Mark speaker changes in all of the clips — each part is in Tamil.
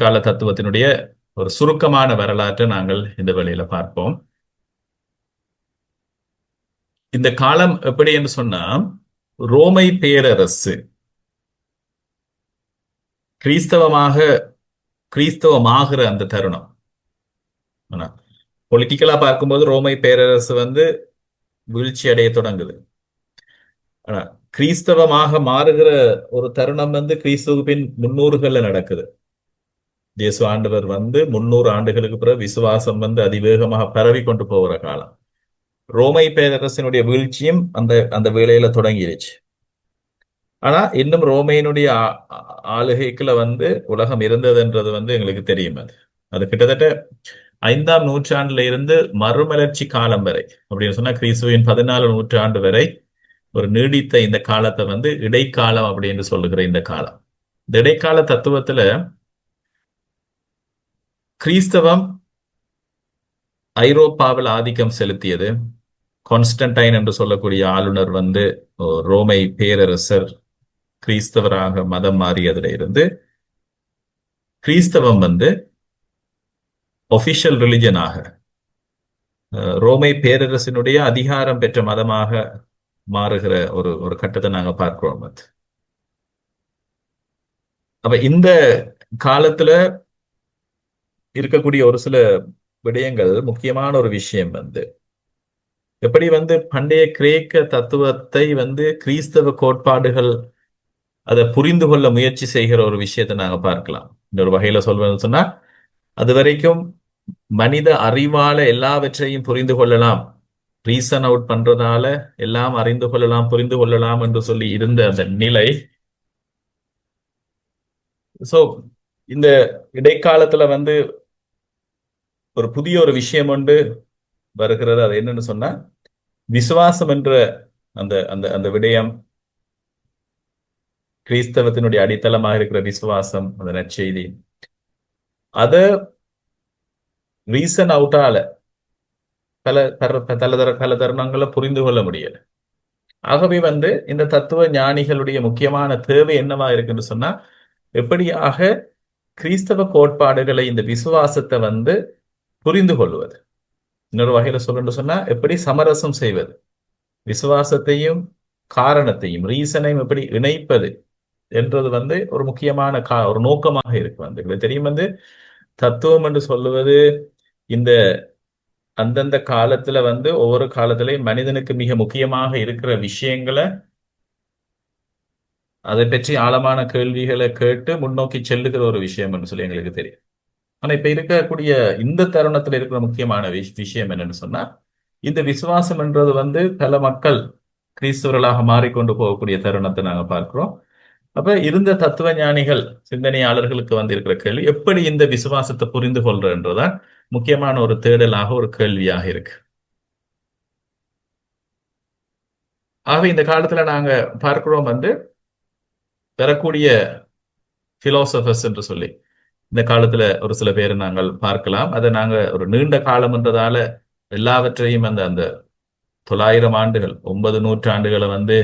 Speaker 1: கால தத்துவத்தினுடைய ஒரு சுருக்கமான வரலாற்றை நாங்கள் இந்த வேளையில பார்ப்போம். இந்த காலம் எப்படி என்று சொன்னா, ரோமை பேரரசு கிறிஸ்தவமாக கிறிஸ்தவமாகிற அந்த தருணம். ஆனா பொலிட்டிக்கலா பார்க்கும்போது ரோமை பேரரசு வீழ்ச்சி அடைய தொடங்குது. ஆனா கிறிஸ்தவமாக மாறுகிற ஒரு தருணம் கிறிஸ்துவுக்கு பின் 300கள்ல நடக்குது. இயேசு ஆண்டவர் 300 ஆண்டுகளுக்கு பிறகு விசுவாசம் அதிவேகமாக பரவி கொண்டு போகிற காலம். ரோமை பேரரசினுடைய வீழ்ச்சியும் அந்த அந்த வேளையில தொடங்கிடுச்சு. ஆனா இன்னும் ரோமையினுடைய ஆளுகைக்குள்ள உலகம் இருந்ததுன்றது எங்களுக்கு தெரியும். அது அது கிட்டத்தட்ட 5ஆம் நூற்றாண்டுல இருந்து மறுமலர்ச்சி காலம் வரை, அப்படின்னு சொன்னா கிறிஸ்துவின் 14 நூற்றாண்டு வரை ஒரு நீடித்த இந்த காலத்தை இடைக்காலம் அப்படின்னு சொல்லுகிற இந்த காலம். இந்த இடைக்கால தத்துவத்துல கிறிஸ்தவம் ஐரோப்பாவில் ஆதிக்கம் செலுத்தியது. கான்ஸ்டன்டைன் என்று சொல்லக்கூடிய ஆளுநர் ரோமை பேரரசர் கிறிஸ்தவராக மதம் மாறியதுல இருந்து கிறிஸ்தவம் ஒபிஷியல் ரிலிஜனாக ரோமை பேரரசினுடைய அதிகாரம் பெற்ற மதமாக மாறுகிற ஒரு ஒரு கட்டத்தை நாங்க பார்க்கிறோம். அப்ப இந்த காலத்துல இருக்கக்கூடிய ஒரு சில விடயங்கள், முக்கியமான ஒரு விஷயம் எப்படி பண்டைய கிரேக்க தத்துவத்தை கிறிஸ்தவ கோட்பாடுகள் அதை புரிந்து கொள்ள முயற்சி செய்கிற ஒரு விஷயத்தை நாங்க பார்க்கலாம். இன்னொரு வகையில சொல்வது சொன்னா, அது வரைக்கும் மனித அறிவால எல்லாவற்றையும் புரிந்து கொள்ளலாம், ரீசன் அவுட் பண்றதால எல்லாம் அறிந்து கொள்ளலாம், புரிந்து கொள்ளலாம் என்று சொல்லி இருந்த அந்த நிலை, சோ இந்த இடைக்காலத்துல ஒரு புதிய ஒரு விஷயம் வருகிறது. அது என்னன்னு சொன்னா, விசுவாசம் என்ற அந்த அந்த அந்த விடயம், கிறிஸ்தவத்தினுடைய அடித்தளமாக இருக்கிற விசுவாசம், அந்த நற்செய்தி, அத ரீசன் அவுட்டால பல தருணங்களை புரிந்து கொள்ள முடியல. ஆகவே இந்த தத்துவ ஞானிகளுடைய முக்கியமான தேவை என்னவா இருக்குன்னு சொன்னா, எப்படியாக கிறிஸ்தவ கோட்பாடுகளை, இந்த விசுவாசத்தை புரிந்து கொள்வது. இன்னொரு வகையில சொல்லணும்னு சொன்னா, எப்படி சமரசம் செய்வது, விசுவாசத்தையும் காரணத்தையும் ரீசனையும் எப்படி இணைப்பது என்றது ஒரு முக்கியமான ஒரு நோக்கமாக இருக்கு. தெரியும் தத்துவம் என்று சொல்லுவது இந்த அந்தந்த காலத்துல ஒவ்வொரு காலத்திலையும் மனிதனுக்கு மிக முக்கியமாக இருக்கிற விஷயங்களை, அதை பற்றி ஆழமான கேள்விகளை கேட்டு முன்னோக்கி செல்லுகிற ஒரு விஷயம் என்று சொல்லி எங்களுக்கு தெரியும். ஆனா இப்ப இருக்கக்கூடிய இந்த தருணத்துல இருக்கிற முக்கியமான விஷயம் என்னன்னு சொன்னா, இந்த விசுவாசம் என்றது பல மக்கள் கிறிஸ்தவர்களாக மாறிக்கொண்டு போகக்கூடிய தருணத்தை நாங்க பார்க்கிறோம். அப்ப இருந்த தத்துவ ஞானிகள், சிந்தனையாளர்களுக்கு இருக்கிற கேள்வி, எப்படி இந்த விசுவாசத்தை புரிந்து கொள்றதுன்றதான் முக்கியமான ஒரு தேடலாக, ஒரு கேள்வியாக இருக்கு. ஆகவே இந்த காலத்துல நாங்க பார்க்கிறோம் வரக்கூடிய பிலோசபர்ஸ் என்று சொல்லி இந்த காலத்துல ஒரு சில பேரை நாங்கள் பார்க்கலாம். அதை நாங்க ஒரு நீண்ட காலம் என்றதால எல்லாவற்றையும் அந்த அந்த 900 ஆண்டுகள் 9 நூற்றாண்டுகளை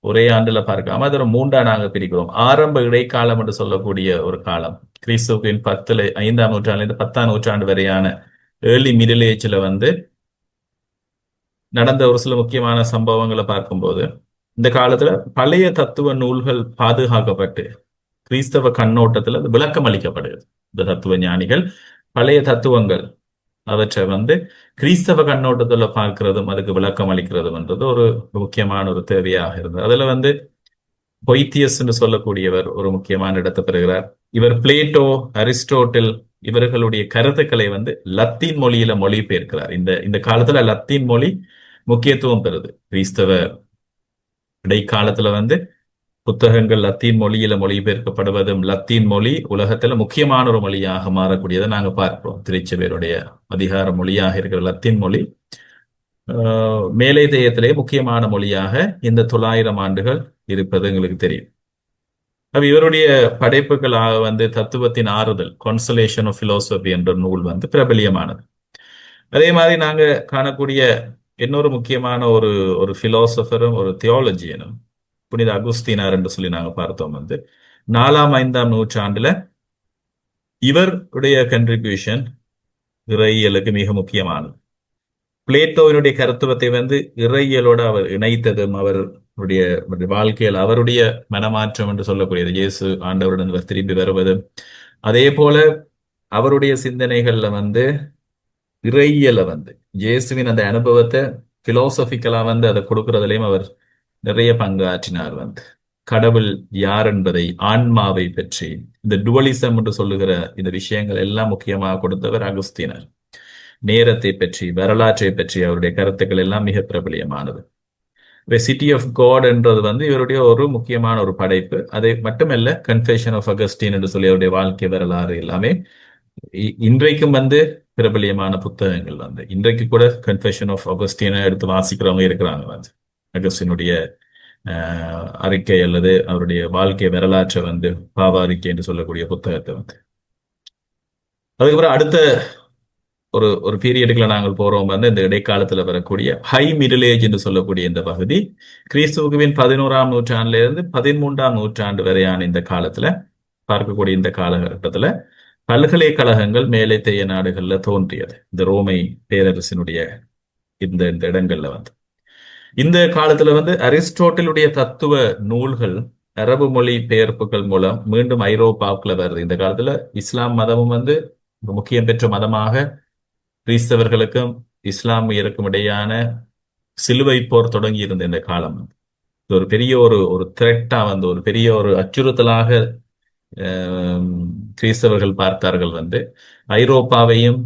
Speaker 1: ஒரே ஆண்டுல பார்க்காம அதை 3ஆ நாங்க பிரிக்கிறோம். ஆரம்ப இடைக்காலம் என்று சொல்லக்கூடிய ஒரு காலம், கிறிஸ்துவின் 5ஆம் நூற்றாண்டுல இருந்து 10ஆம் நூற்றாண்டு வரையான ஏர்லி மிடில் ஏஜ்ல நடந்த ஒரு சில முக்கியமான சம்பவங்களை பார்க்கும்போது, இந்த காலத்துல பழைய தத்துவ நூல்கள் பாதுகாக்கப்பட்டு கிறிஸ்தவ கண்ணோட்டத்துல அது விளக்கம் அளிக்கப்படுகிறது. இந்த தத்துவ ஞானிகள் பழைய தத்துவங்கள் அவற்றை கிறிஸ்தவ கண்ணோட்டத்துல பார்க்கிறதும் அதுக்கு விளக்கம் அளிக்கிறதுன்றது ஒரு முக்கியமான ஒரு தேவையாக இருந்தது. அதுல பொய்த்தியஸ் என்று சொல்லக்கூடியவர் ஒரு முக்கியமான இடத்தை பெறுகிறார். இவர் பிளேட்டோ, அரிஸ்டோட்டில் இவர்களுடைய கருத்துக்களை லத்தீன் மொழியில மொழிபெயர்க்கிறார். இந்த இந்த காலத்துல லத்தீன் மொழி முக்கியத்துவம் பெறுது. கிறிஸ்தவ இடைக்காலத்துல புத்தகங்கள் லத்தீன் மொழியில மொழிபெயர்க்கப்படுவதும், லத்தீன் மொழி உலகத்துல முக்கியமான ஒரு மொழியாக மாறக்கூடியதை நாங்க பார்க்கிறோம். திருச்சபையுடைய அதிகார மொழியாக இருக்கிற லத்தீன் மொழி மேலை தேயத்திலே முக்கியமான மொழியாக இந்த 900 ஆண்டுகள் இருப்பது எங்களுக்கு தெரியும். அப்ப இவருடைய படைப்புகளாக தத்துவத்தின் ஆறுதல், கான்சலேஷன் ஆஃப் பிலோசபி என்ற நூல் பிரபலியமானது. அதே மாதிரி நாங்க காணக்கூடிய இன்னொரு முக்கியமான ஒரு ஒரு பிலோசபரும் ஒரு தியாலஜியனும் புனித அகுஸ்தீனார் என்று சொல்லி நாங்க பார்த்தோம். 4ஆம் 5ஆம் நூற்றாண்டுல இவருடைய கன்ட்ரிபியூஷன் இறையியலுக்கு மிக முக்கியமானது. பிளேட்டோவினுடைய கருத்துவத்தை வந்து இறையியலோடு அவர் இணைத்ததும் அவருடைய வாழ்க்கையில் அவருடைய மனமாற்றம் என்று சொல்லக்கூடியது, இயேசு ஆண்டவருடன் அவர் திரும்பி வருவதும், அதே போல அவருடைய சிந்தனைகள்ல வந்து இறையியலை வந்து இயேசுவின் அந்த அனுபவத்தை பிலோசபிக்கலா வந்து அதை கொடுக்கறதுலயும் அவர் நிறைய பங்கு ஆற்றினார். வந்து கடவுள் யார் என்பதை, ஆன்மாவை பற்றி, இந்த டுவலிசம் என்று சொல்லுகிற இந்த விஷயங்கள் எல்லாம் முக்கியமாக கொடுத்தவர் அகுஸ்தீனர். நேரத்தை பற்றி, வரலாற்றை பற்றி அவருடைய கருத்துக்கள் எல்லாம் மிக பிரபலியமானது. சிட்டி ஆஃப் காட் என்றது வந்து இவருடைய ஒரு முக்கியமான ஒரு படைப்பு. அதை மட்டுமல்ல, கன்ஃபெஷன் ஆஃப் அகஸ்டின் என்று சொல்லி அவருடைய வாழ்க்கை வரலாறு எல்லாமே இன்றைக்கும் வந்து பிரபலியமான புத்தகங்கள். வந்து இன்றைக்கு கூட கன்ஃபெஷன் ஆஃப் அகஸ்டினை எடுத்து வாசிக்கிறவங்க இருக்கிறாங்க. வந்து அகஸ்டினுடைய அறிக்கை அல்லது அவருடைய வாழ்க்கை வரலாற்றை வந்து பாவ அறிக்கை என்று சொல்லக்கூடிய புத்தகத்தை வந்து. அதுக்கப்புறம் அடுத்த ஒரு ஒரு பீரியடுக்குள்ள நாங்கள் போறோம் வந்து இந்த இடைக்காலத்துல வரக்கூடிய ஹை மிடில் ஏஜ் என்று சொல்லக்கூடிய இந்த பகுதி கிறிஸ்துவுவின் 11ஆம் நூற்றாண்டுல இருந்து 13ஆம் நூற்றாண்டு வரையான இந்த காலத்துல பார்க்கக்கூடிய இந்த காலகட்டத்துல பல்கலைக்கழகங்கள் மேலைத்தேய நாடுகள்ல தோன்றியது. இந்த ரோமை பேரரசினுடைய இந்த இந்த இடங்கள்ல வந்து இந்த காலத்துல வந்து அரிஸ்டோட்டிலுடைய தத்துவ நூல்கள் அரபு மொழி பெயர்ப்புகள் மூலம் மீண்டும் ஐரோப்பாவுக்குள்ள வருது. இந்த காலத்துல இஸ்லாம் மதமும் வந்து முக்கியம் பெற்ற மதமாக கிறிஸ்தவர்களுக்கும் இஸ்லாமியருக்கும் இடையான சிலுவை போர் தொடங்கி இருந்த இந்த காலம் இது ஒரு பெரிய ஒரு ஒரு த்ரெட்டா வந்து ஒரு பெரிய ஒரு அச்சுறுத்தலாக கிறிஸ்தவர்கள் பார்த்தார்கள். வந்து ஐரோப்பாவையும்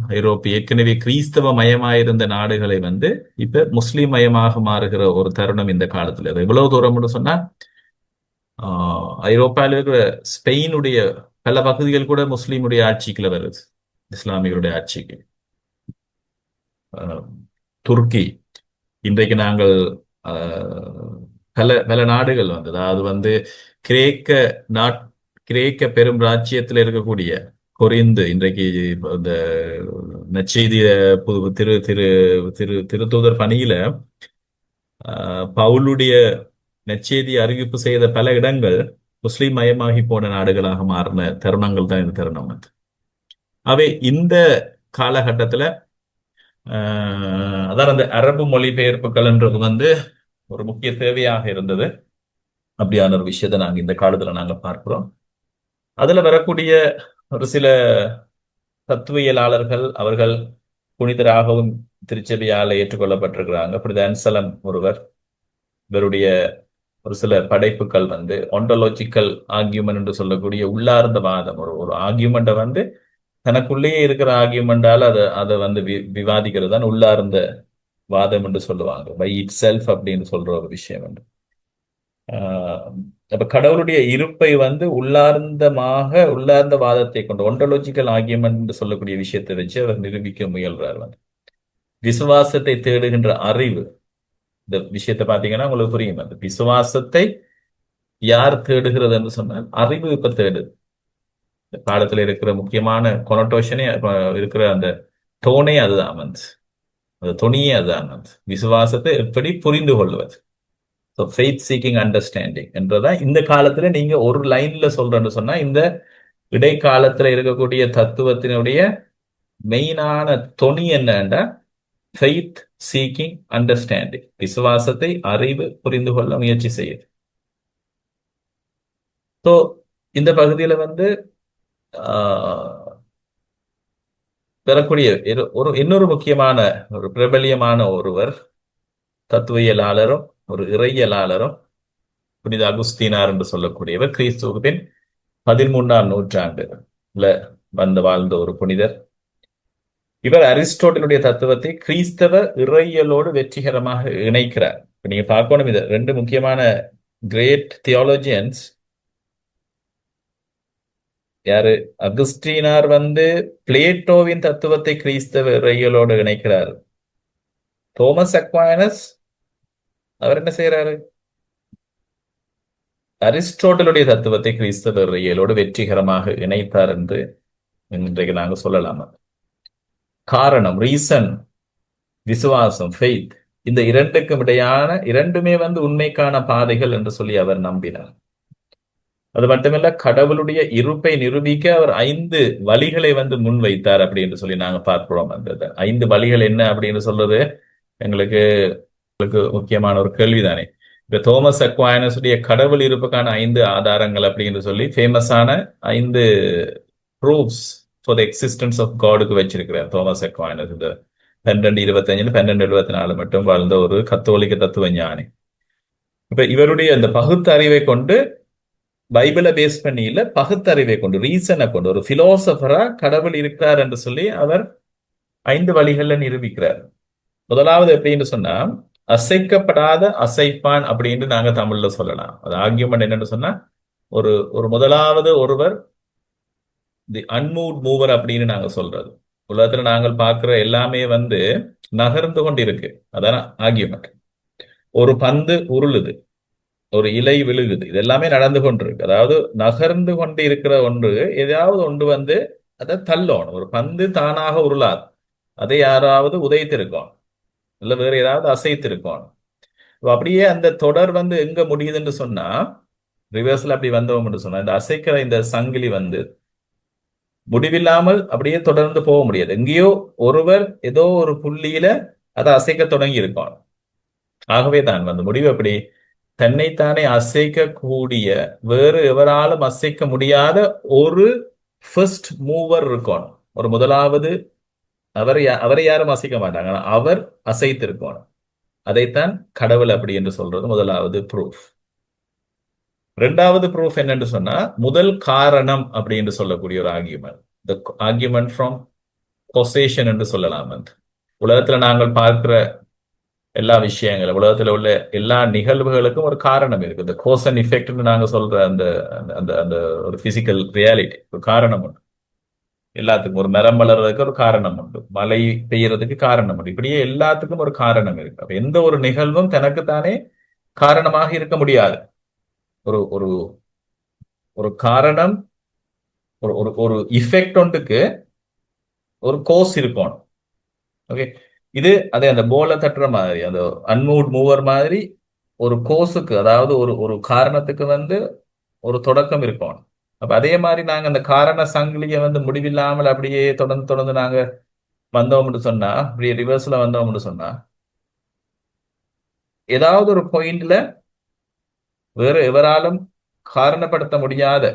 Speaker 1: ஏற்கனவே கிறிஸ்தவ மயமாயிருந்த நாடுகளை வந்து இப்ப முஸ்லிம் மயமாக மாறுகிற ஒரு தருணம் இந்த காலத்துல. அது எவ்வளவு தூரம்னு சொன்னா ஐரோப்பாவில் இருக்கிற ஸ்பெயினுடைய பல பகுதிகள் கூட முஸ்லீமுடைய ஆட்சிக்குள்ள வருது, இஸ்லாமியருடைய ஆட்சிக்கு. துருக்கி, இன்றைக்கு நாங்கள் பல பல நாடுகள் வந்து அதாவது வந்து கிரேக்க கிரேக்க பெரும் ராஜ்யத்தில் இருக்கக்கூடிய கொரிந்து, இன்றைக்கு இந்த நற்செய்திய திரு திரு திரு திருத்தூதர் பணியில பவுலுடைய நற்செய்தி அறிவிப்பு செய்த பல இடங்கள் முஸ்லீம் மயமாகி போன நாடுகளாக மாறின தருணங்கள் தான் இந்த தருணம். அவை இந்த காலகட்டத்துல அதான் அந்த அரபு மொழிபெயர்ப்புகள்ன்றது வந்து ஒரு முக்கிய தேவையாக இருந்தது. அப்படியான ஒரு விஷயத்தை நாங்க இந்த காலத்துல நாங்க பார்க்கிறோம். அதுல வரக்கூடிய ஒரு சில தத்துவியலாளர்கள் அவர்கள் புனிதராகவும் திருச்சபையால ஏற்றுக்கொள்ளப்பட்டிருக்கிறாங்க. புனித அன்சலம் ஒருவர், இவருடைய ஒரு சில படைப்புகள் வந்து ஒண்டோலஜிக்கல் ஆர்கியூமெண்ட் என்று சொல்லக்கூடிய உள்ளார்ந்த வாதம், ஒரு ஆர்கியூமெண்ட்டை வந்து தனக்குள்ளேயே இருக்கிற ஆர்கியூமெண்டால அதை வந்து விவாதிக்கிறது தான் உள்ளார்ந்த வாதம் என்று சொல்லுவாங்க. பை இட் செல்ஃப் அப்படின்னு சொல்ற ஒரு விஷயம் உண்டு. அப்ப கடவுளுடைய இருப்பை வந்து உள்ளார்ந்த வாதத்தை கொண்டு ஒண்டோலஜிக்கல் ஆர்கியூமெண்ட் என்று சொல்லக்கூடிய விஷயத்தை வச்சு அவர் நிரூபிக்க முயல்றார். வந்து விசுவாசத்தை தேடுகின்ற அறிவு, இந்த விஷயத்தை பாத்தீங்கன்னா உங்களுக்கு புரியும். அந்த விசுவாசத்தை யார் தேடுகிறது என்று சொன்னால் அறிவு இப்ப தேடுது. இந்த காலத்துல இருக்கிற முக்கியமான கொனோட்டேஷனே இருக்கிற அந்த டோனே அதுதான். வந்து அந்த துணியே அதுதான். வந்து விசுவாசத்தை எப்படி புரிந்து கொள்வது, ஃபெய்த் சீக்கிங் அண்டர்ஸ்டாண்டிங் என்றதா இந்த காலத்துல நீங்க ஒரு லைன்ல சொல்றேன்னு சொன்னா இந்த இடைக்காலத்துல இருக்கக்கூடிய தத்துவத்தினுடைய மெயினான தொனி என்னன்னா ஃபெய்த் சீக்கிங் அண்டர்ஸ்டாண்டிங், விசுவாசத்தை அறிவு புரிந்து கொள்ள முயற்சி செய்யுது. ஸோ இந்த பகுதியில வந்து பெறக்கூடிய இன்னொரு முக்கியமான ஒரு பிரபலியமான ஒருவர் தத்துவியலாளரும் ஒரு இறையியலாளரும் புனித அகுஸ்தீனார் என்று சொல்லக்கூடியவர். கிறிஸ்துவுக்கு பின் 13ஆம் நூற்றாண்டுல வாழ்ந்த ஒரு புனிதர். இவர் அரிஸ்டோட்டிலுடைய தத்துவத்தை கிறிஸ்தவ இறையியலோடு வெற்றிகரமாக இணைக்கிறார். நீங்க பார்க்கணும், இது ரெண்டு முக்கியமான கிரேட் தியாலஜியன்ஸ். யாரு? அகுஸ்டீனார் வந்து பிளேட்டோவின் தத்துவத்தை கிறிஸ்தவ இறையியலோடு இணைக்கிறார். தோமஸ் அக்வைனஸ் அவர் என்ன செய்யறாரு? அரிஸ்டோட்டலுடைய தத்துவத்தை கிறிஸ்தவ இறையியலோடு வெற்றிகரமாக இணைத்தார் என்று இன்றைக்கு நாங்க சொல்லலாம். காரணம், ரீசன், விசுவாசம், ஃபெய்த், இந்த இரண்டுக்கும் இடையான இரண்டுமே வந்து உண்மைக்கான பாதைகள் என்று சொல்லி அவர் நம்பினார். அது மட்டுமல்ல, கடவுளுடைய இருப்பை நிரூபிக்க அவர் 5 வழிகளை முன்வைத்தார் அப்படின்னு சொல்லி நாங்க பார்க்கிறோம். அந்த 5 வழிகள் என்ன அப்படின்னு சொல்றது எங்களுக்கு முக்கியமான ஒரு கேள்விதானே. இப்ப தோமஸ் அக்வைனஸ் உடைய கடவுள் இருப்புக்கான 5 ஆதாரங்கள் அப்படின்னு சொல்லி ஃபேமஸான 5 proofs for the existence of காடுக்கு வச்சிருக்கிறார் தோமஸ் அக்வைனஸ். இந்த 1225 1274 மட்டும் வாழ்ந்த ஒரு கத்தோலிக்க தத்துவ ஞானி. இப்ப இவருடைய அந்த பகுத்தறிவை கொண்டு, பைபிளை பேஸ் பண்ணி இல்ல, பகுத்தறிவை கொண்டு, ரீசனை கொண்டு, ஒரு பிலோசபரா கடவுள் இருக்கிறார் என்று சொல்லி அவர் 5 வழிகள்ல நிரூபிக்கிறார். முதலாவது எப்படின்னு சொன்னா, அசைக்கப்படாத அசைப்பான் அப்படின்னு நாங்க தமிழ்ல சொல்லலாம். அது ஆர்கியூமெண்ட் என்னன்னு சொன்னா, ஒரு ஒரு முதலாவது ஒருவர் தி அன்மூவ்ட் மூவர் அப்படின்னு நாங்க சொல்றது. உலகத்துல நாங்கள் பார்க்கிற எல்லாமே நகர்ந்து கொண்டு இருக்கு. அதான் ஆர்கியூமெண்ட். ஒரு பந்து உருளுது, ஒரு இலை விழுகுது, இது எல்லாமே நடந்து கொண்டிருக்கு. அதாவது நகர்ந்து கொண்டு இருக்கிற ஒன்று ஏதாவது ஒன்று அதை தள்ளணும். ஒரு பந்து தானாக உருளாது, அதை யாராவது உதைத்திருக்கோம், இல்ல வேற ஏதாவது அசைத்திருக்கோம். அப்படியே அந்த தொடர் எங்க முடியுதுன்னு சொன்னா, ரிவர்ஸ்ல அப்படி வந்தோம்னு சொன்னா, இந்த அசைக்கிற இந்த சங்கிலி முடிவில்லாமல் அப்படியே தொடர்ந்து போக முடியாது. எங்கேயோ ஒருவர் ஏதோ ஒரு புள்ளியில அதை அசைக்க தொடங்கி இருக்கோம். ஆகவே தான் முடிவு எப்படி, தன்னைத்தானே அசைக்கக்கூடிய, வேறு எவராலும் அசைக்க முடியாத ஒரு ஃபர்ஸ்ட் மூவர் இருக்கணும். ஒரு முதலாவது அவரை யாரும் அசைக்க மாட்டாங்க, ஆனா அவர் அசைத்திருக்கணும். அதைத்தான் கடவுள் அப்படி என்று சொல்றது முதலாவது ப்ரூஃப். இரண்டாவது ப்ரூஃப் என்னன்னு சொன்னா, முதல் காரணம் அப்படி என்று சொல்லக்கூடிய ஒரு ஆர்கியூமெண்ட், த ஆர்கியூமெண்ட் ஃப்ரம் கொசேஷன் என்று சொல்லலாம். உலகத்துல நாங்கள் பார்க்கிற எல்லா விஷயங்களும், உலகத்துல உள்ள எல்லா நிகழ்வுகளுக்கும் ஒரு காரணம் இருக்கு. இந்த கோஸ் அண்ட் இஃபெக்ட்னு நாங்க சொல்ற அந்த அந்த அந்த ஒரு பிசிக்கல் ரியாலிட்டி, ஒரு காரணம் உண்டு எல்லாத்துக்கும். ஒரு மரம் வளர்றதுக்கு ஒரு காரணம் உண்டு, மழை பெய்யறதுக்கு காரணம் உண்டு, இப்படியே எல்லாத்துக்கும் ஒரு காரணம் இருக்கு. அப்ப எந்த ஒரு நிகழ்வும் தனக்குத்தானே காரணமாக இருக்க முடியாது. ஒரு ஒரு ஒரு காரணம், ஒரு ஒரு ஒரு இஃபெக்ட் ஒன்றுக்கு ஒரு கோஸ் இருக்கணும். ஓகே, இது அதே அந்த போல தட்டுற மாதிரி, அந்த அன்மூவ்ட் மூவர் மாதிரி ஒரு கோஸுக்கு, அதாவது ஒரு ஒரு காரணத்துக்கு ஒரு தொடக்கம் இருக்கணும். அப்ப அதே மாதிரி நாங்க அந்த காரண சங்கிலியை முடிவில்லாமல் அப்படியே தொடர்ந்து தொடர்ந்து நாங்க வந்தோம்னு சொன்னா, அப்படியே ரிவர்ஸ்ல வந்தோம்னு சொன்னா, ஏதாவது ஒரு பாயிண்ட்ல வேறு எவராலும் காரணப்படுத்த முடியாத,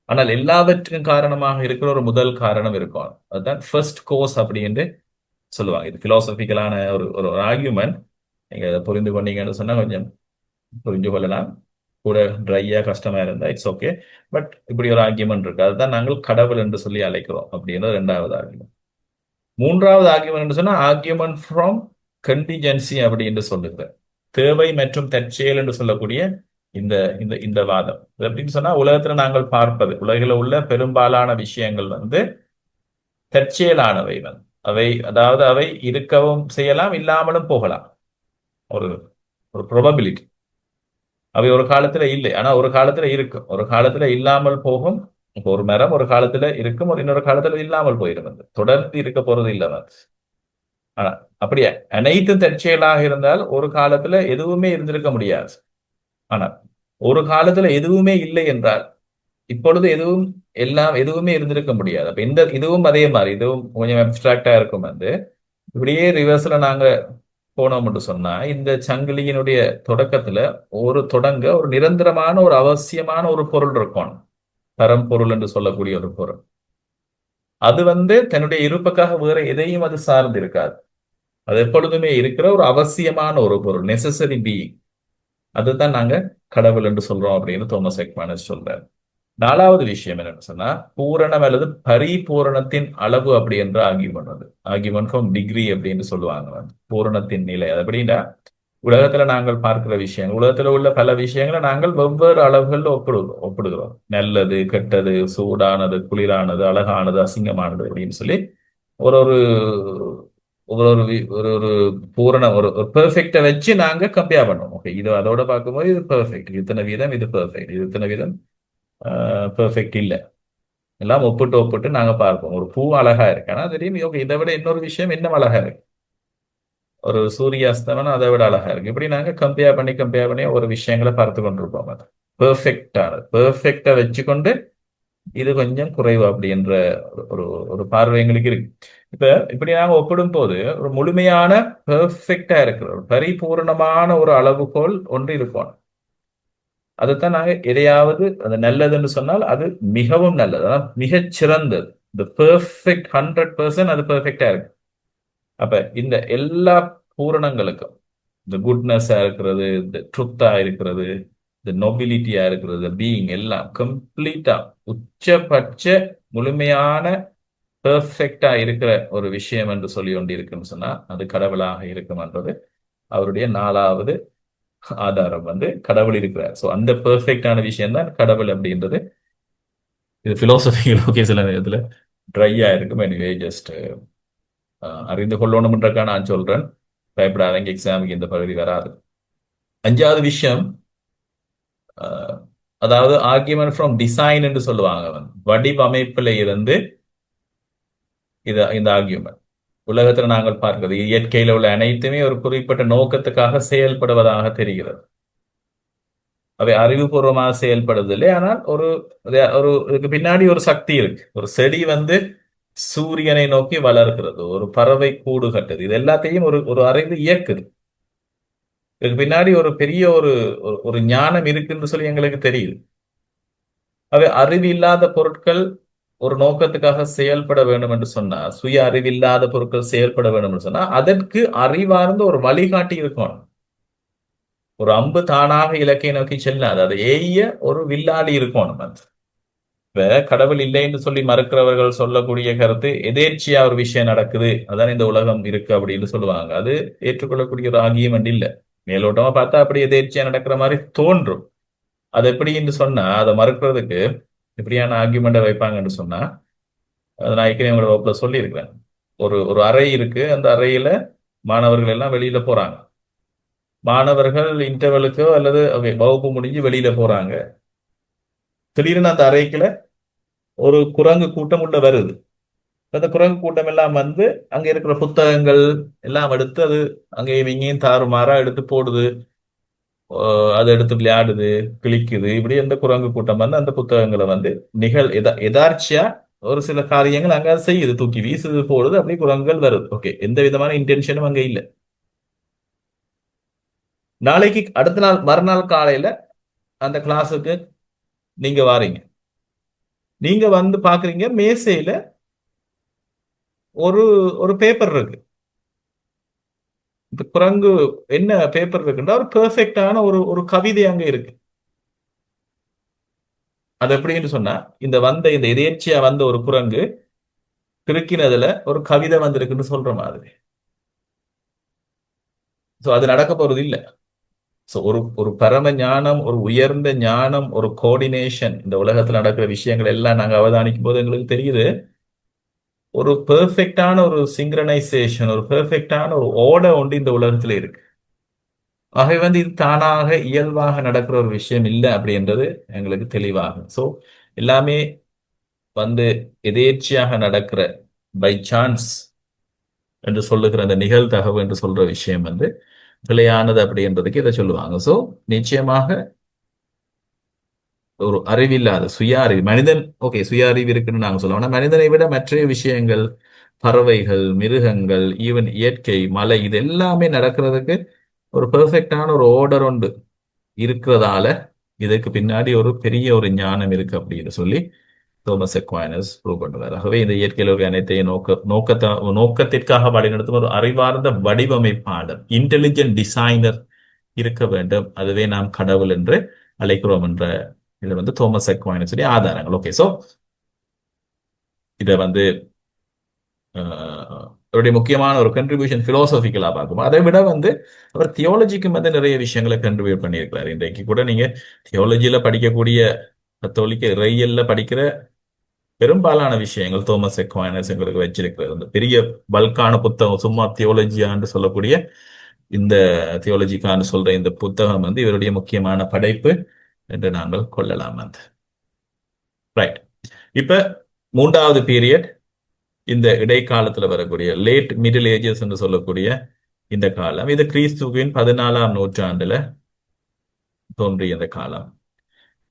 Speaker 1: ஆனால் எல்லாவற்றுக்கும் காரணமாக இருக்கிற ஒரு முதல் காரணம் இருக்கும். அதுதான் ஃபர்ஸ்ட் கோஸ் அப்படின்னு சொல்லுவாங்க. இது பிலாசபிக்கலான ஒரு ஒரு ஆர்கியூமெண்ட். நீங்க அதை புரிந்து கொண்டீங்கன்னு சொன்னா கொஞ்சம் புரிஞ்சு கொள்ளலாம். கூட ட்ரையா கஷ்டமா இருந்தா இட்ஸ் ஓகே. பட் இப்படி ஒரு ஆர்கியூமெண்ட் இருக்கு, அதுதான் நாங்கள் கடவுள் என்று சொல்லி அழைக்கிறோம் அப்படின்றது இரண்டாவது ஆர்கியூமெண்ட். மூன்றாவது ஆர்கியூமெண்ட் சொன்னா, ஆர்கியூமெண்ட் ஃப்ரம் கண்டிஜென்சி அப்படின்னு சொல்லுங்க. தேவை மற்றும் தற்செயல் என்று சொல்லக்கூடிய இந்த இந்த இந்த வாதம் எப்படின்னு சொன்னா, உலகத்துல நாங்கள் பார்ப்பது, உலகில் உள்ள பெரும்பாலான விஷயங்கள் தற்செயலானவை. அவை, அதாவது அவை இருக்கவும் செய்யலாம், இல்லாமலும் போகலாம். ஒரு ஒரு ப்ரோபபிலிட்டி. அவை ஒரு காலத்துல இல்லை, ஆனா ஒரு காலத்துல இருக்கும், ஒரு காலத்துல இல்லாமல் போகும். இப்போ ஒரு மரம் ஒரு காலத்துல இருக்கும், ஒரு இன்னொரு காலத்துல இல்லாமல் போயிடும். தொடர்ந்து இருக்க போறது இல்லை. ஆனா அப்படியே அனைத்தும் தற்செயலாக இருந்தால் ஒரு காலத்துல எதுவுமே இருந்திருக்க முடியாது. ஆனா ஒரு காலத்துல எதுவுமே இல்லை என்றால் இப்பொழுது எதுவுமே இருந்திருக்க முடியாது. அப்ப இந்த இதுவும் அதே மாதிரி, இதுவும் கொஞ்சம் அப்டிராக்டா இருக்கும். இப்படியே ரிவர்ஸ்ல நாங்க போனோம்னு சொன்னா, இந்த சங்கிலியினுடைய தொடக்கத்துல ஒரு நிரந்தரமான, ஒரு அவசியமான ஒரு பொருள் இருக்கும். தரம் பொருள் என்று சொல்லக்கூடிய ஒரு பொருள். அது தன்னுடைய இருப்புக்காக வேற எதையும் அது சார்ந்து இருக்காது. அது எப்பொழுதுமே இருக்கிற ஒரு அவசியமான ஒரு பொருள், நெசசரி பீயிங். அதுதான் நாங்க கடவுள் என்று சொல்றோம் அப்படின்னு தோமஸ் அக்வைனஸ் சொல்றாரு. நாலாவது விஷயம் என்னன்னு சொன்னா, பூரணம் அல்லது பரிபூரணத்தின் அளவு அப்படி என்று ஆர்கியூமெண்ட் ஆர்கியூமெண்ட் ஃப்ரம் டிகிரி அப்படின்னு சொல்லுவாங்க. பூரணத்தின் நிலை அது அப்படின்னா, உலகத்துல நாங்கள் பார்க்கிற விஷயங்கள், உலகத்துல உள்ள பல விஷயங்களை நாங்கள் வெவ்வேறு அளவுகள்ல ஒப்பிடுகிறோம். நல்லது, கெட்டது, சூடானது, குளிரானது, அழகானது, அசிங்கமானது அப்படின்னு சொல்லி ஒரு ஒரு ஒரு ஒரு ஒரு ஒரு பூரண ஒரு பெர்ஃபெக்டை வச்சு நாங்க கம்பேர் பண்ணோம். ஓகே, இது அதோட பார்க்கும்போது இது பெர்ஃபெக்ட், இத்தனை வீதம் இது பெர்ஃபெக்ட், இது இத்தனை வீதம் பெர்ஃபெக்ட் இல்லை. எல்லாம் ஒப்பிட்டு ஒப்பிட்டு நாங்க பார்ப்போம். ஒரு பூ அழகா இருக்கு, ஆனா தெரியும் ஓகே இதை விட இன்னொரு விஷயம் இன்னும் அழகா இருக்கு. ஒரு சூரிய அஸ்தமனம் அதை விட அழகா இருக்கு. இப்படி நாங்க கம்பேர் பண்ணி ஒரு விஷயங்களை பார்த்து கொண்டிருப்போம். அது பெர்ஃபெக்டா வச்சுக்கொண்டு இது கொஞ்சம் குறைவு அப்படின்ற ஒரு ஒரு பார்வை எங்களுக்கு இருக்கு. இப்ப இப்படி நாங்க ஒப்பிடும் போது ஒரு முழுமையான பெர்ஃபெக்டா இருக்கிற ஒரு பரிபூர்ணமான ஒரு அளவுகோல் ஒன்று இருக்கும். அதைத்தான் நாங்க எதையாவது அது நல்லதுன்னு சொன்னால் அது மிகவும் நல்லது, அதான் மிகச் சிறந்தது. இந்த பெர்ஃபெக்ட் 100% அது பெர்ஃபெக்டா இருக்கு. அப்ப இந்த எல்லா பூரணங்களுக்கும் இந்த குட்னஸா இருக்கிறது, இந்த ட்ருத்தா இருக்கிறது, இந்த நொபிலிட்டியா இருக்கிறது, பீயிங் எல்லாம் கம்ப்ளீட்டா உச்சபட்ச முழுமையான பெர்ஃபெக்டா இருக்கிற ஒரு விஷயம் என்று சொல்லி கொண்டு இருக்குன்னு சொன்னா அது கடவுளாக இருக்கும்ன்றது அவருடைய 4வது ஆதாரம். கடவுள் இருக்கிறார். ஸோ அந்த பெர்ஃபெக்டான விஷயம் தான் கடவுள் அப்படின்றது. இது பிலோசபிக்கல் ஓகே, சில நேரத்தில் ட்ரையா இருக்கும். எனிவே ஜஸ்ட் அறிந்து கொள்ளணும்ன்றக்கா நான் சொல்றேன். பயப்படாதங்க, எக்ஸாமுக்கு இந்த பகுதி வராது. 5வது விஷயம், அதாவது ஆர்கியூமெண்ட் ஃப்ரம் டிசைன் என்று சொல்லுவாங்க. வடிவமைப்புல இருந்து இந்த ஆர்கியூமெண்ட் உலகத்துல நாங்கள் பார்க்கிறது இயற்கையில உள்ள அனைத்துமே ஒரு குறிப்பிட்ட நோக்கத்துக்காக செயல்படுவதாக தெரிகிறது. அவை அறிவுபூர்வமாக செயல்படுவதில்லை. ஆனால் ஒரு ஒரு இதுக்கு பின்னாடி ஒரு சக்தி இருக்கு. ஒரு செடி சூரியனை நோக்கி வளர்கிறது, ஒரு பறவை கூடு கட்டுது, இது எல்லாத்தையும் ஒரு ஒரு அறிவு இயக்குது. இதுக்கு பின்னாடி ஒரு பெரிய ஒரு ஒரு ஞானம் இருக்குன்னு சொல்லி எங்களுக்கு தெரியுது. அவை அறிவு இல்லாத பொருட்கள் ஒரு நோக்கத்துக்காக செயல்பட வேண்டும் என்று சொன்னா, சுய அறிவில்லாத பொருட்கள் செயல்பட வேண்டும் என்று சொன்னா அதற்கு அறிவார்ந்த ஒரு வழிகாட்டி இருக்கணும். ஒரு அம்பு தானாக இலக்கை நோக்கி செல்லாது, அதை ஏய்ய ஒரு வில்லாளி இருக்கணும். இப்ப கடவுள் இல்லைன்னு சொல்லி மறுக்கிறவர்கள் சொல்லக்கூடிய கருத்து, எதேர்ச்சியா ஒரு விஷயம் நடக்குது, அதான் இந்த உலகம் இருக்கு அப்படின்னு சொல்லுவாங்க. அது ஏற்றுக்கொள்ளக்கூடிய ஒரு ஆகியமெண்ட் இல்லை. மேலோட்டமா பார்த்தா அப்படி எதேர்ச்சியா நடக்கிற மாதிரி தோன்றும். அது எப்படின்னு சொன்னா அதை மறுக்கிறதுக்கு இப்படியான ஆர்கியூமெண்ட்டை வைப்பாங்கன்னு சொன்னா, அதை நான் ஏற்கனவே உங்களோட வகுப்புல சொல்லியிருக்கிறேன். ஒரு ஒரு அறை இருக்கு, அந்த அறையில மாணவர்கள் எல்லாம் வெளியில போறாங்க. மாணவர்கள் இன்டர்வலுக்கோ அல்லது வகுப்பு முடிஞ்சு வெளியில போறாங்க. திடீர்னு அந்த அறைக்குள்ள ஒரு குரங்கு கூட்டம் உள்ள வருது. அந்த குரங்கு கூட்டம் எல்லாம் அங்க இருக்கிற புத்தகங்கள் எல்லாம் எடுத்து அது அங்கேயும் இங்கேயும் தாறுமாறா எடுத்து போடுது. அதை எடுத்து விளையாடுது, கிழிக்குது. இப்படி அந்த குரங்கு கூட்டம் அந்த புத்தகங்களை எதார்ச்சியா ஒரு சில காரியங்கள் அங்க செய்யுது, தூக்கி வீசுது, போடுது, அப்படி குரங்குகள் வருது. ஓகே, எந்த விதமான இன்டென்ஷனும் அங்க இல்லை. நாளைக்கு அடுத்த நாள் மறுநாள் காலையில அந்த கிளாஸுக்கு நீங்க வாரீங்க. நீங்க பாக்குறீங்க மேசையில ஒரு ஒரு பேப்பர் இருக்கு. இந்த குரங்கு என்ன பேப்பர் இருக்குன்னா ஒரு பெர்ஃபெக்டான ஒரு ஒரு கவிதை அங்க இருக்கு. அது எப்படின்னு சொன்னா, இந்த எதேர்ச்சியா ஒரு குரங்கு கிறுக்கினதுல ஒரு கவிதை வந்திருக்குன்னு சொல்ற மாதிரி. சோ அது நடக்க போறது இல்லை. ஸோ ஒரு ஒரு பரம ஞானம், ஒரு உயர்ந்த ஞானம், ஒரு கோஆர்டினேஷன், இந்த உலகத்தில் நடக்கிற விஷயங்கள் எல்லாம் நாங்கள் அவதானிக்கும் போது எங்களுக்கு தெரியுது, ஒரு பெர்ஃபெக்டான ஒரு சிங்க்ரனைசேஷன், ஒரு பெர்ஃபெக்டான ஒரு ஓர்டர் ஒன்று இந்த உலகத்துல இருக்கு. ஆகவே இது தானாக இயல்பாக நடக்கிற ஒரு விஷயம் இல்லை அப்படின்றது எங்களுக்கு தெளிவாகும். ஸோ எல்லாமே எதேர்ச்சியாக நடக்கிற பை சான்ஸ் என்று சொல்லுகிற அந்த நிகழ்தகவு என்று சொல்ற விஷயம் பிழையானது அப்படின்றதுக்கு இதை சொல்லுவாங்க. ஸோ நிச்சயமாக ஒரு அறிவில்லாத சுய அறிவு மனிதன், ஓகே, சுய அறிவு இருக்குன்னு நாங்க சொல்லுவோம். ஆனா மனிதனை விட மற்ற விஷயங்கள், பறவைகள், மிருகங்கள், ஈவன் இயற்கை, மலை, இது எல்லாமே நடக்கிறதுக்கு ஒரு பெர்ஃபெக்டான ஒரு ஆர்டர் உண்டு இருக்கிறதால இதுக்கு பின்னாடி ஒரு பெரிய ஒரு ஞானம் இருக்கு அப்படின்னு சொல்லி தோமஸ் அக்வைனஸ் ப்ரூவ் பண்ணுறாரு. ஆகவே இந்த இயற்கையில் ஒரு அனைத்தையும் நோக்கத்திற்காக வழிநடத்தும் ஒரு அறிவார்ந்த வடிவமைப்பாளர், இன்டெலிஜென்ட் டிசைனர் இருக்க வேண்டும். அதுவே நாம் கடவுள் என்று அழைக்கிறோம் என்ற இது தோமஸ் அக்வைனஸ் ஆதாரங்கள். ஓகே, சோ இதை அவருடைய முக்கியமான ஒரு கண்ட்ரிபியூஷன் பிலோசபிக்கலா பார்க்கும். அதை விட அவர் தியாலஜிக்கும் நிறைய விஷயங்களை கண்ட்ரிபியூட் பண்ணியிருக்கிறார். இன்றைக்கு கூட நீங்க தியாலஜியில படிக்கக்கூடிய, கத்தோலிக்க இறையியல்ல படிக்கிற பெரும்பாலான விஷயங்கள் தோமஸ் அக்வைனஸ் எங்களுக்கு வச்சிருக்கிறது. அந்த பெரிய பல்கான புத்தகம், சும்மா தியாலஜியான்னு சொல்லக்கூடிய இந்த தியாலஜிக்கான்னு சொல்ற இந்த புத்தகம் இவருடைய முக்கியமான படைப்பு என்று நாங்கள் கொள்ளலாம். ரைட். இப்ப 3வது பீரியட், இந்த இடைக்காலத்துல வரக்கூடிய லேட் மிடில் ஏஜஸ் என்று சொல்லக்கூடிய இந்த காலம், இது கிறிஸ்துவின் 14ஆம் நூற்றாண்டுல தோன்றிய இந்த காலம்.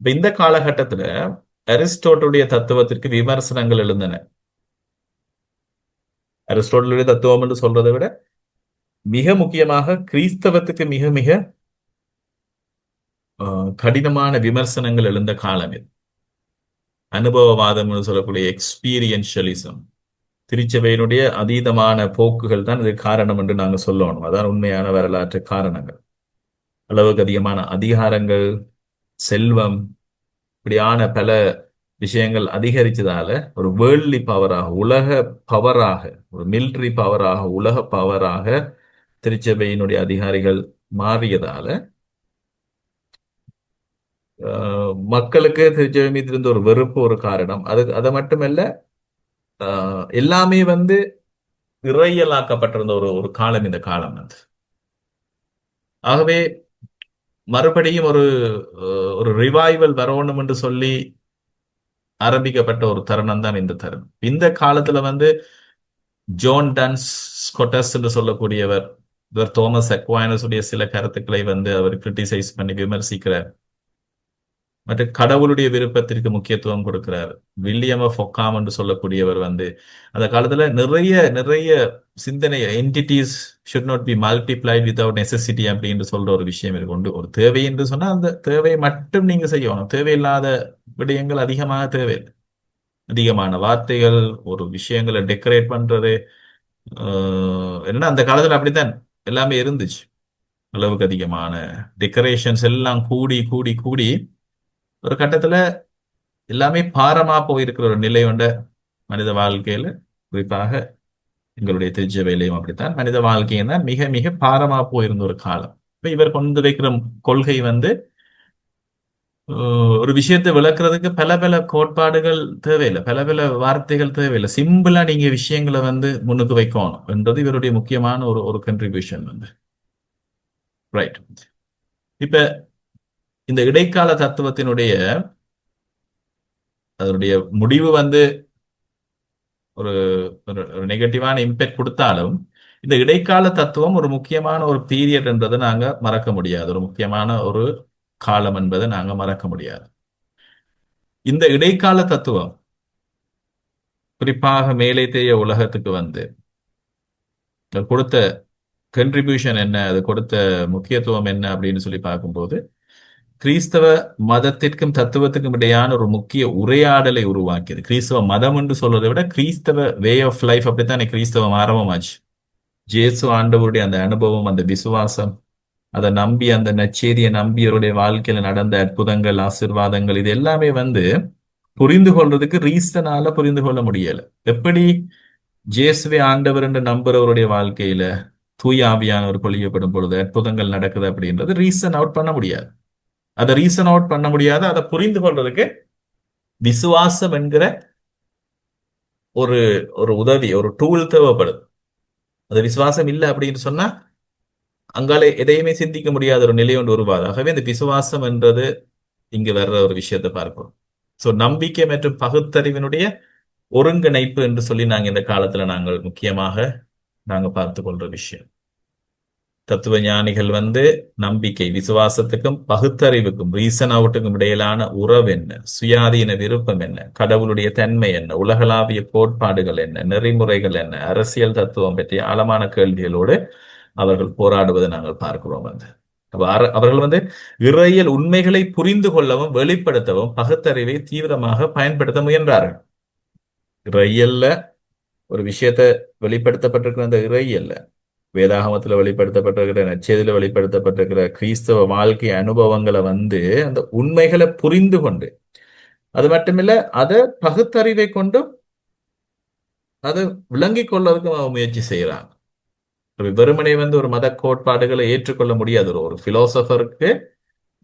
Speaker 1: இப்ப இந்த காலகட்டத்துல அரிஸ்டோட்டலுடைய தத்துவத்திற்கு விமர்சனங்கள் எழுந்தன. அரிஸ்டோட்டலுடைய தத்துவம் என்று சொல்றதை விட மிக முக்கியமாக கிறிஸ்தவத்துக்கு மிக மிக கடினமான விமர்சனங்கள் எழுந்த காலம் இது. அனுபவவாதம் என்று சொல்லக்கூடிய எக்ஸ்பீரியன்ஷியலிசம், திருச்சபையினுடைய அதீதமான போக்குகள் தான் இதுக்கு காரணம் என்று நாங்க சொல்லணும். அதான் உண்மையான வரலாற்று காரணங்கள். அளவுக்கு அதிகமான அதிகாரங்கள், செல்வம், இப்படியான பல விஷயங்கள் அதிகரிச்சதால ஒரு வேர்ல்ட்லி பவராக, உலக பவராக, ஒரு மிலிட்டரி பவராக, உலக பவராக திருச்சபையினுடைய அதிகாரிகள் மாறியதால மக்களுக்கு திருச்சபை மீது இருந்த ஒரு வெறுப்பு ஒரு காரணம். அது மட்டுமல்ல, எல்லாமே வந்து இறையலாக்கப்பட்டிருந்த ஒரு ஒரு காலம் இந்த காலம் அது. ஆகவே மறுபடியும் ஒரு ரிவைவல் வரணும் என்று சொல்லி ஆரம்பிக்கப்பட்ட ஒரு தருணம் தான் இந்த தருணம். இந்த காலத்துல வந்து ஜோன் டன்ஸ் ஸ்கொட்டஸ் என்று சொல்லக்கூடியவர், இவர் தோமஸ் அக்வைனஸ் உடைய சில கருத்துக்களை வந்து அவர் கிரிட்டிசைஸ் பண்ணி விமர்சிக்கிறார். மற்ற கடவுளுடைய விருப்பத்திற்கு முக்கியத்துவம் கொடுக்கிறார். வில்லியம் ஆஃப் ஒக்காம் என்று சொல்லக்கூடியவர் வந்து அந்த காலத்துல நிறைய நிறைய சிந்தனை, entities should not be multiplied without necessity அப்படின்னு சொல்ற ஒரு விஷயம் இருக்கு. ஒரு தேவை என்று சொன்னா அந்த தேவையை மட்டும் நீங்க செய்யணும். தேவையில்லாத விடயங்கள் அதிகமாக தேவையில்லை. அதிகமான வார்த்தைகள், ஒரு விஷயங்களை டெக்கரேட் பண்றது, என்னன்னா அந்த காலத்துல அப்படித்தான் எல்லாமே இருந்துச்சு. அளவுக்கு அதிகமான டெக்கரேஷன்ஸ் எல்லாம் கூடி கூடி கூடி ஒரு கட்டத்துல எல்லாமே பாரமா போயிருக்கிற ஒரு நிலை கொண்ட மனித வாழ்க்கையில, குறிப்பாக எங்களுடைய திருச்சபையிலையும் அப்படித்தான் மனித வாழ்க்கையும் தான் மிக மிக பாரமா போயிருந்த ஒரு காலம். இப்ப இவர் கொண்டு வைக்கிற கொள்கை வந்து ஒரு விஷயத்தை விளக்குறதுக்கு பல பல கோட்பாடுகள் தேவையில்லை, பல பல வார்த்தைகள் தேவையில்லை. சிம்பிளா நீங்க விஷயங்களை வந்து முன்னுக்கு வைக்கணும் என்றது இவருடைய முக்கியமான ஒரு ஒரு கன்ட்ரிபியூஷன் வந்து. ரைட். இப்ப இந்த இடைக்கால தத்துவத்தினுடைய அதனுடைய முடிவு வந்து ஒரு ஒரு நெகட்டிவான இம்பேக்ட் கொடுத்தாலும் இந்த இடைக்கால தத்துவம் ஒரு முக்கியமான ஒரு பீரியட் என்றதை நாங்க மறக்க முடியாது. ஒரு முக்கியமான ஒரு காலம் என்பதை நாங்க மறக்க முடியாது. இந்த இடைக்கால தத்துவம் குறிப்பாக மேலை தேய உலகத்துக்கு வந்து அது கொடுத்த கன்ட்ரிபியூஷன் என்ன, அது கொடுத்த முக்கியத்துவம் என்ன அப்படின்னு சொல்லி பார்க்கும்போது, கிறிஸ்தவ மதத்திற்கும் தத்துவத்துக்கும் இடையான ஒரு முக்கிய உரையாடலை உருவாக்கியது. கிறிஸ்தவ மதம் என்று சொல்றதை விட கிறிஸ்தவ வே ஆஃப் லைஃப், அப்படித்தான் கிறிஸ்தவம் ஆரம்பமாச்சு. ஜேசு ஆண்டவருடைய அந்த அனுபவம், அந்த விசுவாசம், அதை நம்பி அந்த நற்செய்தியை நம்பி அவருடைய வாழ்க்கையில நடந்த அற்புதங்கள், ஆசீர்வாதங்கள், இது எல்லாமே வந்து புரிந்து கொள்றதுக்கு ரீசனால புரிந்து கொள்ள முடியல. எப்படி ஜேசுவே ஆண்டவர் என்று நம்புறவருடைய வாழ்க்கையில தூய ஆவியானவர் பொழியப்படும் பொழுது அற்புதங்கள் நடக்குது அப்படின்றது ரீசன் அவுட் பண்ண முடியாது. அதை ரீசன் அவுட் பண்ண முடியாது. அதை புரிந்து கொள்றதுக்கு விசுவாசம் என்கிற ஒரு ஒரு உதவி, ஒரு டூல் தேவைப்படுது. அது விசுவாசம் இல்லை அப்படின்னு சொன்னா அங்கால எதையுமே சிந்திக்க முடியாத ஒரு நிலை ஒன்று உருவாது. ஆகவே இந்த விசுவாசம் என்றது இங்கு வர்ற ஒரு விஷயத்தை பார்க்கிறோம். சோ நம்பிக்கை மற்றும் பகுத்தறிவினுடைய ஒருங்கிணைப்பு என்று சொல்லி நாங்க இந்த காலத்துல நாங்க பார்த்து கொள்ற விஷயம். தத்துவ ஞானிகள் வந்து நம்பிக்கை, விசுவாசத்துக்கும் பகுத்தறிவுக்கும், ரீசன் அவுட்டுக்கும் இடையிலான உறவு என்ன, சுயாதீன விருப்பம் என்ன, கடவுளுடைய தன்மை என்ன, உலகளாவிய கோட்பாடுகள் என்ன, நெறிமுறைகள் என்ன, அரசியல் தத்துவம் பற்றிய ஆழமான கேள்விகளோடு அவர்கள் போராடுவதை நாங்கள் பார்க்கிறோம். வந்து அவர்கள் வந்து இறையியல் உண்மைகளை புரிந்து கொள்ளவும் வெளிப்படுத்தவும் பகுத்தறிவை தீவிரமாக பயன்படுத்த முயன்றார்கள். இறையியல்ல ஒரு விஷயத்தை வெளிப்படுத்தப்பட்டிருக்கிற அந்த இறையியல்ல, வேதாகமத்துல வெளிப்படுத்தப்பட்டிருக்கிற, நற்செய்தியில வெளிப்படுத்தப்பட்டிருக்கிற கிறிஸ்தவ வாழ்க்கை அனுபவங்களை வந்து அந்த உண்மைகளை புரிந்து கொண்டு, அது மட்டுமில்ல அதை பகுத்தறிவை கொண்டு அதை விளங்கிக் கொள்வதற்கு முயற்சி செய்யறாங்க. வெறுமனே வந்து ஒரு மத கோட்பாடுகளை ஏற்றுக்கொள்ள முடியாது. ஒரு பிலோசபருக்கு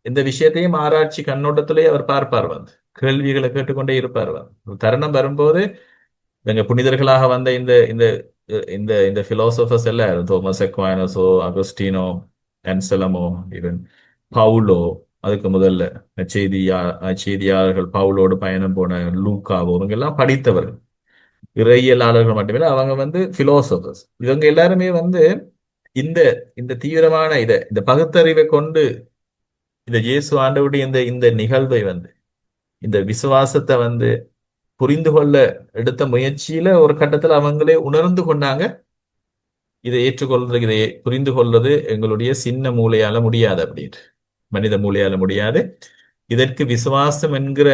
Speaker 1: இந்த விஷயத்தையும் ஆராய்ச்சி கண்ணோட்டத்திலேயே அவர் பார்ப்பார், வந்து கேள்விகளை கேட்டுக்கொண்டே இருப்பார். ஒரு தருணம் வரும்போது எங்க புனிதர்களாக வந்த இந்த இந்த இந்த இந்த பிலோசபர்ஸ் எல்லாம், தோமஸ் அக்வைனஸோ, அகஸ்டினோ, அன்சலமோ, ஈவன் பவுலோ, அதுக்கு முதல்ல செய்தியாளர்கள் பவுலோடு பயணம் போன லூக்காவோ, இவங்க எல்லாம் படித்தவர்கள், இறையியலாளர்கள் மட்டுமே. அவங்க வந்து பிலோசபர்ஸ். இவங்க எல்லாருமே வந்து இந்த இந்த தீவிரமான இந்த பகுத்தறிவை கொண்டு இந்த இயேசு ஆண்டவருடைய இந்த இந்த நிகழ்வை வந்து, இந்த விசுவாசத்தை வந்து புரிந்து கொள்ள எடுத்த முயற்சியில ஒரு கட்டத்துல அவங்களே உணர்ந்து கொண்டாங்க, இதை ஏற்றுக்கொள்றது, இதை புரிந்து கொள்வது எங்களுடைய சின்ன மூளையால முடியாது அப்படின்னு, மனித மூளையால முடியாது. இதற்கு விசுவாசம் என்கிற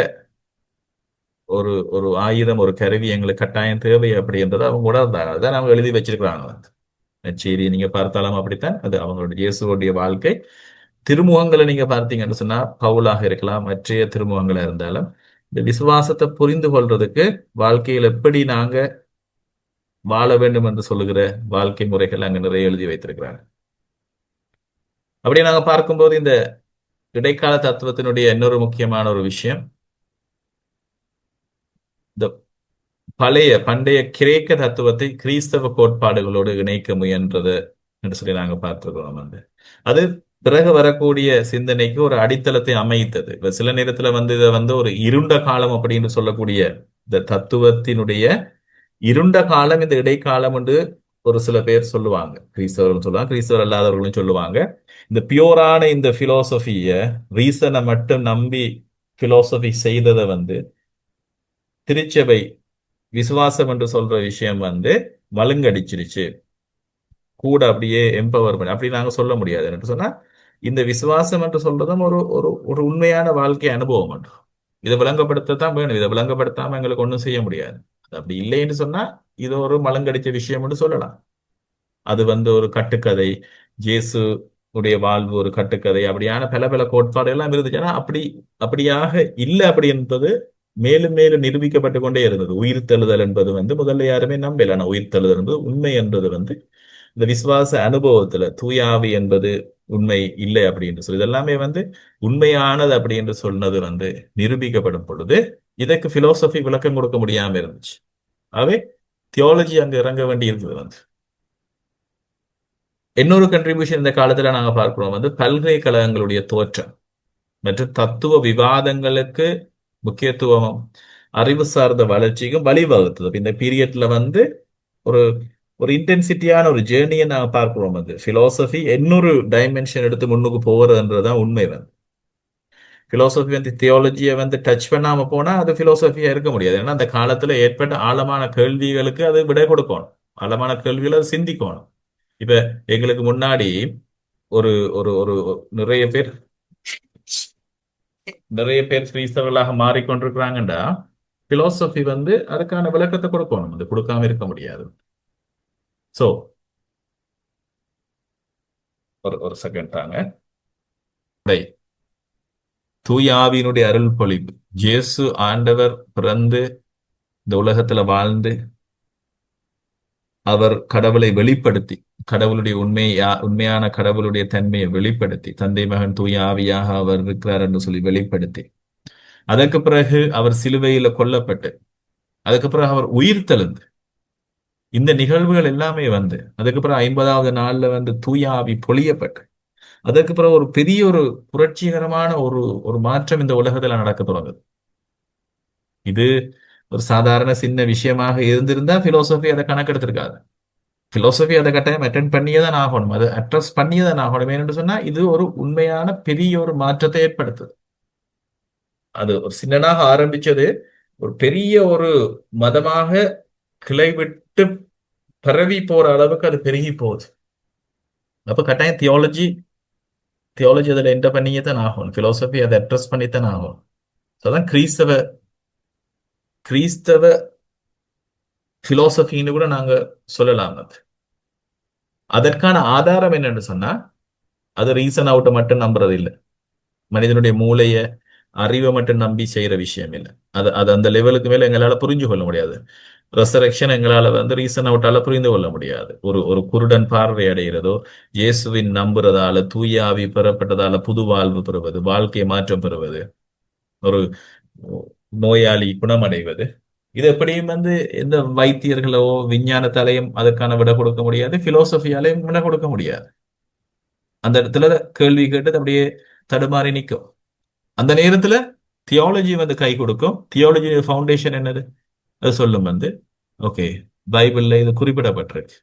Speaker 1: ஒரு ஒரு ஆயுதம், ஒரு கருவி எங்களுக்கு கட்டாயம் தேவை அப்படின்றத அவங்க உணர்ந்தாங்க. அதான் அவங்க எழுதி வச்சிருக்கிறாங்க வந்து. நற்செய்தியை நீங்க பார்த்தாலும் அப்படித்தான். அது அவங்களுடைய இயேசுவோடைய வாழ்க்கை. திருமுகங்களை நீங்க பார்த்தீங்கன்னு சொன்னா பவுலாக இருக்கலாம், மற்றைய திருமுகங்களா இருந்தாலும் இந்த விசுவாசத்தை புரிந்து கொள்றதுக்கு வாழ்க்கையில் எப்படி நாங்க வாழ வேண்டும் என்று சொல்லுகிற வாழ்க்கை முறைகள் அங்க நிறைய எழுதி வைத்திருக்கிறாங்க. அப்படி நாங்க பார்க்கும்போது இந்த இடைக்கால தத்துவத்தினுடைய இன்னொரு முக்கியமான ஒரு விஷயம், இந்த பண்டைய கிரேக்க தத்துவத்தை கிறிஸ்தவ கோட்பாடுகளோடு இணைக்க முயன்றது என்று சொல்லி நாங்க பார்த்திருக்கிறோம் வந்து. அது பிறகு வரக்கூடிய சிந்தனைக்கு ஒரு அடித்தளத்தை அமைத்தது. இப்ப சில நேரத்துல வந்து இதை வந்து ஒரு இருண்ட காலம் அப்படின்னு சொல்லக்கூடிய இந்த தத்துவத்தினுடைய இருண்ட காலம், இந்த இடைக்காலம் என்று ஒரு சில பேர் சொல்லுவாங்க. கிறிஸ்தவர்கள் சொல்லுவாங்க, கிறிஸ்தவர் அல்லாதவர்களும் சொல்லுவாங்க. இந்த பியூரான இந்த பிலோசபிய, ரீசனை மட்டும் நம்பி பிலோசபி செய்ததை வந்து திருச்சபை விசுவாசம் என்று சொல்ற விஷயம் வந்து மழுங்கடிச்சிருச்சு, கூட அப்படியே எம்பவர் பண்ணி அப்படி நாங்க சொல்ல முடியாது. என்று சொன்னா இந்த விசுவாசம் என்று சொல்றதும் ஒரு ஒரு ஒரு உண்மையான வாழ்க்கை அனுபவம் என்று இதை விளங்கப்படுத்தத்தான் வேணும். இதை விளங்கப்படுத்தாம எங்களுக்கு ஒன்றும் செய்ய முடியாது. அது அப்படி இல்லைன்னு சொன்னா இது ஒரு மழுங்கடிச்ச விஷயம் என்று சொல்லலாம். அது வந்து ஒரு கட்டுக்கதை, ஜேசு உடைய வாழ்வு ஒரு கட்டுக்கதை, அப்படியான பல பல கோட்பாடு எல்லாம் இருந்துச்சு. ஆனா அப்படியாக இல்லை அப்படி என்பது மேலும் மேலும் நிரூபிக்கப்பட்டு கொண்டே இருந்தது. உயிர்த்தெழுதல் என்பது வந்து முதல்ல யாருமே நம்பல. ஆனா உயிர்த்தெழுதல் என்பது உண்மை என்பது வந்து இந்த விசுவாச அனுபவத்துல தூயாவி என்பது உண்மை இல்லை அப்படின்னு சொல்லி இதெல்லாமே வந்து உண்மையானது அப்படி என்று சொன்னது வந்து நிரூபிக்கப்படும் பொழுது இதற்கு பிலோசபி விளக்கம் கொடுக்க முடியாம இருந்துச்சு. ஆகவே தியாலஜி அங்க இறங்க வேண்டி இருந்தது வந்து. இன்னொரு கண்ட்ரிபியூஷன் இந்த காலத்துல நாங்க பார்க்கிறோம் வந்து பல்கலைக்கழகங்களுடைய தோற்றம் மற்றும் தத்துவ விவாதங்களுக்கு முக்கியத்துவமும் அறிவு சார்ந்த வளர்ச்சிக்கும் வழிவகுத்தது. இந்த பீரியட்ல வந்து ஒரு ஒரு இன்டென்சிட்டியான ஒரு ஜேர்னியை நாங்க பார்க்கிறோம். வந்து பிலோசபி இன்னொரு டைமென்ஷன் எடுத்து முன்னுக்கு போகிறதுன்றதுதான் உண்மை வந்து. பிலோசபி வந்து தியாலஜியை வந்து டச் பண்ணாம போனா அது பிலோசபியா இருக்க முடியாது. ஏன்னா அந்த காலத்துல ஏற்பட்ட ஆழமான கேள்விகளுக்கு அது விடை கொடுக்கணும், ஆழமான கேள்விகளை அது சிந்திக்கணும். இப்ப எங்களுக்கு முன்னாடி ஒரு ஒரு ஒரு நிறைய பேர் நிறைய பேர் கிறிஸ்தவர்களாக மாறிக்கொண்டிருக்கிறாங்கடா, பிலோசபி வந்து அதுக்கான விளக்கத்தை கொடுக்கணும், அது கொடுக்காம இருக்க முடியாது. சோ ஒரு செகண்ட் தாங்க. தூயாவினுடைய அருள் பொழிவு, ஜேசு ஆண்டவர் பிறந்து இந்த உலகத்துல வாழ்ந்து அவர் கடவுளை வெளிப்படுத்தி, கடவுளுடைய உண்மையான கடவுளுடைய தன்மையை வெளிப்படுத்தி, தந்தை மகன் தூய ஆவியாக அவர் இருக்கிறார் என்று சொல்லி வெளிப்படுத்தி, அதற்கு பிறகு அவர் சிலுவையில கொல்லப்பட்டு, அதுக்கு பிறகு அவர் உயிர் தெழுந்து, இந்த நிகழ்வுகள் எல்லாமே வந்து அதுக்கு பிறகு 50வது நாள்ல வந்து தூய ஆவி பொழியப்பட்டு, அதற்கு பிறகு ஒரு பெரிய ஒரு புரட்சிகரமான ஒரு ஒரு மாற்றம் இந்த உலகத்துல நடக்க தொடங்குது. இது ஒரு சாதாரண சின்ன விஷயமாக இருந்திருந்தா பிலோசபி அதை கணக்கெடுத்திருக்காது. பிலோசபி அதை கட்டாயம் அட்டென்ட் பண்ணியே தான் ஆகணும், அதை அட்ரஸ் பண்ணியே தான் ஆகணும். ஏன்னு சொன்னா இது ஒரு உண்மையான பெரிய ஒரு மாற்றத்தை ஏற்படுத்துது. அது ஒரு சின்னனாக ஆரம்பிச்சது ஒரு பெரிய ஒரு மதமாக கிளைவிட்டு பரவி போற அளவுக்கு அது பெருகி போகுது. அப்ப கட்டாயம் தியாலஜி தியாலஜி அதில் என்டர் பண்ணியே தான் ஆகணும், பிலோசபி அதை அட்ரஸ் பண்ணித்தான் ஆகணும். அதான் கிறிஸ்தவ கிறிஸ்தவ பிலோசபின்னு கூட நாங்க சொல்லலாம். அது அதற்கான ஆதாரம் என்னன்னு சொன்னா அது ரீசன் அவுட்டை மட்டும் நம்புறது இல்லை, மனிதனுடைய மூளைய அறிவை மட்டும் நம்பி செய்யற விஷயம் இல்லை. அது அது அந்த லெவலுக்கு மேல எங்களால புரிஞ்சு கொள்ள முடியாது. ரெசரக்ஷன் எங்களால வந்து ரீசன் அவுட்டால புரிந்து கொள்ள முடியாது. ஒரு ஒரு குருடன் பார்வை அடைகிறதோ, இயேசுவின் நம்புறதால, தூய ஆவி பெறப்பட்டதால புது வாழ்வு பெறுவது, வாழ்க்கை மாற்றம் பெறுவது, ஒரு நோயாளி குணமடைவது, இது எப்படியும் வந்து எந்த வைத்தியர்களோ விஞ்ஞானத்தாலையும் அதற்கான விட கொடுக்க முடியாது, பிலோசபியாலையும் விட கொடுக்க முடியாது. அந்த இடத்துல கேள்வி கேட்டு அப்படியே தடுமாறி நிற்கும். அந்த நேரத்துல தியாலஜி வந்து கை கொடுக்கும். தியாலஜி ஃபவுண்டேஷன் என்னது? அது சொல்லும் வந்து ஓகே, பைபிள்ல இது குறிப்பிடப்பட்டிருக்கு,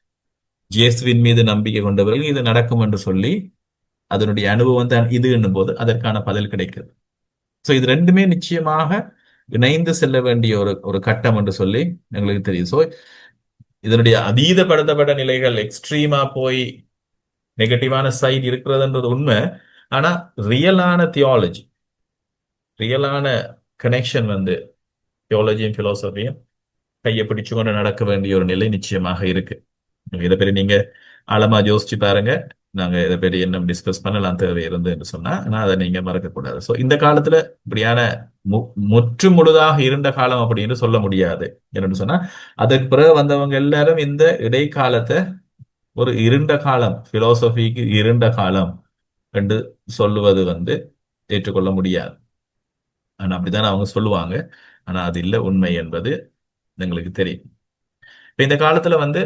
Speaker 1: இயேசுவின் மீது நம்பிக்கை கொண்டவர்கள் இது நடக்கும் என்று சொல்லி அதனுடைய அனுபவம் தான் இது என்னும் போது அதற்கான பதில் கிடைக்குது. சோ இது ரெண்டுமே நிச்சயமாக இணைந்து செல்ல வேண்டிய ஒரு ஒரு கட்டம் என்று சொல்லி எங்களுக்கு தெரியும். சோ இதனுடைய அதீதப்படுத்தப்பட்ட நிலைகள் எக்ஸ்ட்ரீமா போய் நெகட்டிவான சைடு இருக்கிறதுன்றது உண்மை. ஆனா ரியலான தியாலஜி, ரியலான கனெக்ஷன் வந்து தியாலஜியும் பிலோசபியும் கையை பிடிச்சு கொண்டு நடக்க வேண்டிய ஒரு நிலை நிச்சயமாக இருக்கு. இதை பற்றி நீங்க ஆழமா யோசிச்சு பாருங்க. நாங்க இதை பற்றி இன்னும் டிஸ்கஸ் பண்ணலாம் தேவை இருந்து என்று சொன்னா, ஆனா அதை நீங்க மறக்கக்கூடாது. சோ இந்த காலத்துல இப்படியான முற்று முழுதாக இருண்ட காலம் அப்படின்னு சொல்ல முடியாது. என்னன்னு சொன்னா அதற்கு பிறகு வந்தவங்க எல்லாரும் இந்த இடைக்காலத்தை ஒரு இருண்ட காலம், பிலோசபிக்கு இருண்ட காலம் என்று சொல்லுவது வந்து ஏற்றுக்கொள்ள முடியாது. ஆனா அப்படித்தான் அவங்க சொல்லுவாங்க. ஆனா அது இல்லை உண்மை என்பது எங்களுக்கு தெரியும். இப்ப இந்த காலத்துல வந்து